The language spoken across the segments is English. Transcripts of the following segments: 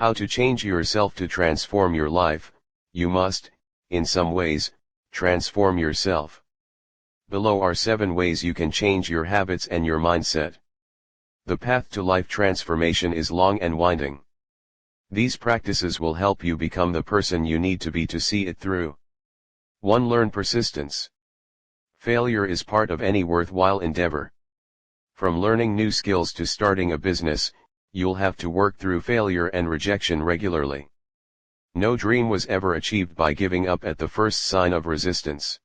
How to change yourself to transform your life. You must, in some ways, transform yourself. Below are 7 ways you can change your habits and your mindset. The path to life transformation is long and winding. These practices will help you become the person you need to be to see it through. 1. Learn persistence. Failure is part of any worthwhile endeavor. From learning new skills to starting a business, you'll have to work through failure and rejection regularly. No dream was ever achieved by giving up at the first sign of resistance.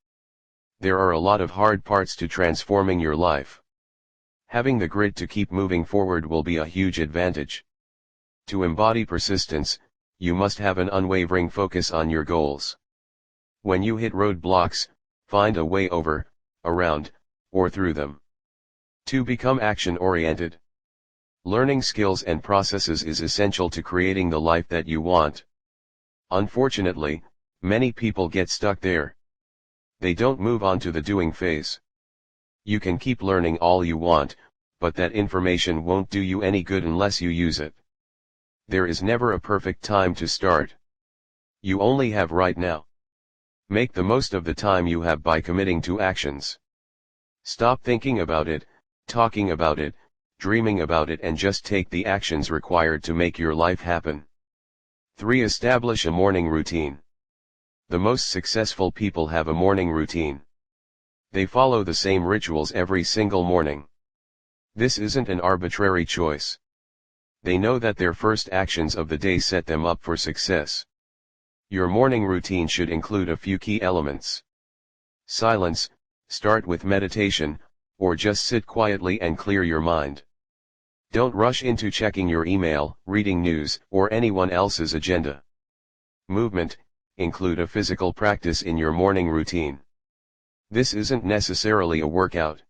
There are a lot of hard parts to transforming your life. Having the grit to keep moving forward will be a huge advantage. To embody persistence, you must have an unwavering focus on your goals. When you hit roadblocks, find a way over, around, or through them. 2. Become action-oriented. Learning skills and processes is essential to creating the life that you want. Unfortunately, many people get stuck there. They don't move on to the doing phase. You can keep learning all you want, but that information won't do you any good unless you use it. There is never a perfect time to start. You only have right now. Make the most of the time you have by committing to actions. Stop thinking about it, talking about it, dreaming about it, and just take the actions required to make your life happen. 3. Establish a morning routine. The most successful people have a morning routine. They follow the same rituals every single morning. This isn't an arbitrary choice. They know that their first actions of the day set them up for success. Your morning routine should include a few key elements. Silence. Start with meditation, or just sit quietly and clear your mind. Don't rush into checking your email, reading news, or anyone else's agenda. Movement. Include a physical practice in your morning routine. This isn't necessarily a workout.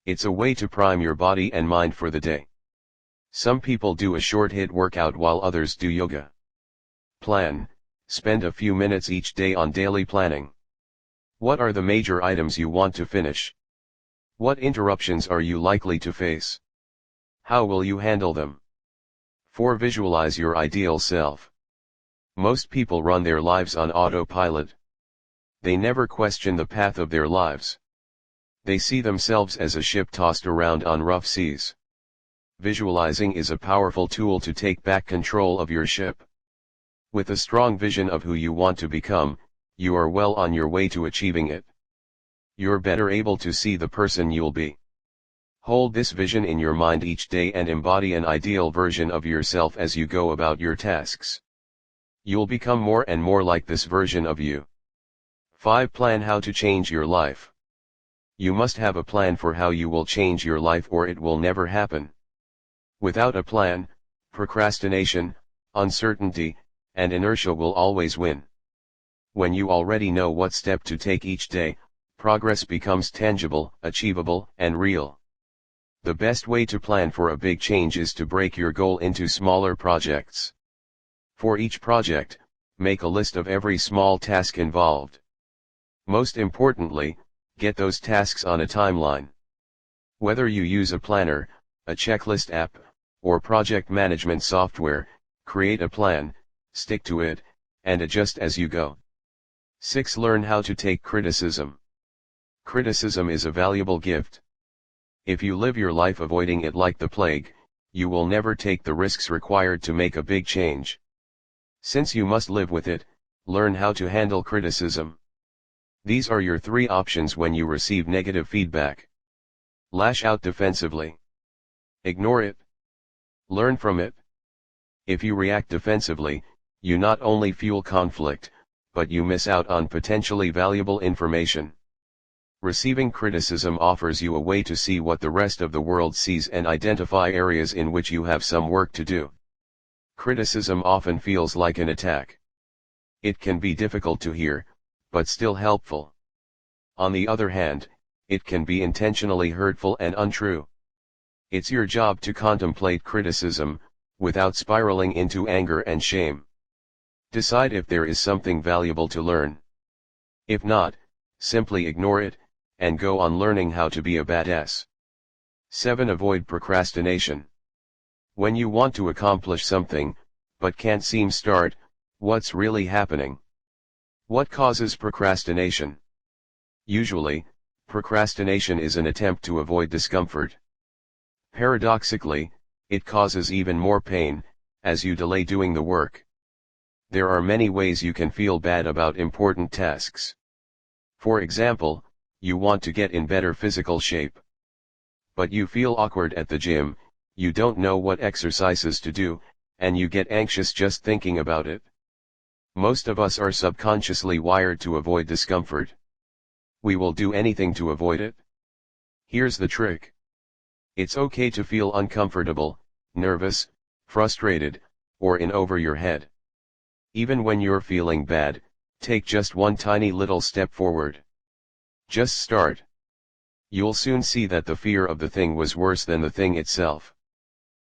It's a way to prime your body and mind for the day. Some people do a short HIIT workout while others do yoga. Plan. Spend a few minutes each day on daily planning. What are the major items you want to finish? What interruptions are you likely to face? How will you handle them? 4. Visualize your ideal self. Most people run their lives on autopilot. They never question the path of their lives. They see themselves as a ship tossed around on rough seas. Visualizing is a powerful tool to take back control of your ship. With a strong vision of who you want to become, you are well on your way to achieving it. You're better able to see the person you'll be. Hold this vision in your mind each day and embody an ideal version of yourself as you go about your tasks. You'll become more and more like this version of you. 5. Plan how to change your life. You must have a plan for how you will change your life, or it will never happen. Without a plan, procrastination, uncertainty, and inertia will always win. When you already know what step to take each day, progress becomes tangible, achievable, and real. The best way to plan for a big change is to break your goal into smaller projects. For each project, make a list of every small task involved. Most importantly, get those tasks on a timeline. Whether you use a planner, a checklist app, or project management software, create a plan, stick to it, and adjust as you go. 6. Learn how to take criticism. Criticism is a valuable gift. If you live your life avoiding it like the plague, you will never take the risks required to make a big change. Since you must live with it, learn how to handle criticism. These are your 3 options when you receive negative feedback. Lash out defensively. Ignore it. Learn from it. If you react defensively, you not only fuel conflict, but you miss out on potentially valuable information. Receiving criticism offers you a way to see what the rest of the world sees and identify areas in which you have some work to do. Criticism often feels like an attack. It can be difficult to hear, but still helpful. On the other hand, it can be intentionally hurtful and untrue. It's your job to contemplate criticism, without spiraling into anger and shame. Decide if there is something valuable to learn. If not, simply ignore it, and go on learning how to be a badass. 7. Avoid procrastination. When you want to accomplish something, but can't seem start. What's really happening? What causes procrastination? Usually, procrastination is an attempt to avoid discomfort. Paradoxically, it causes even more pain, as you delay doing the work. There are many ways you can feel bad about important tasks. For example, you want to get in better physical shape. But you feel awkward at the gym, you don't know what exercises to do, and you get anxious just thinking about it. Most of us are subconsciously wired to avoid discomfort. We will do anything to avoid it. Here's the trick. It's okay to feel uncomfortable, nervous, frustrated, or in over your head. Even when you're feeling bad, take just one tiny little step forward. Just start. You'll soon see that the fear of the thing was worse than the thing itself.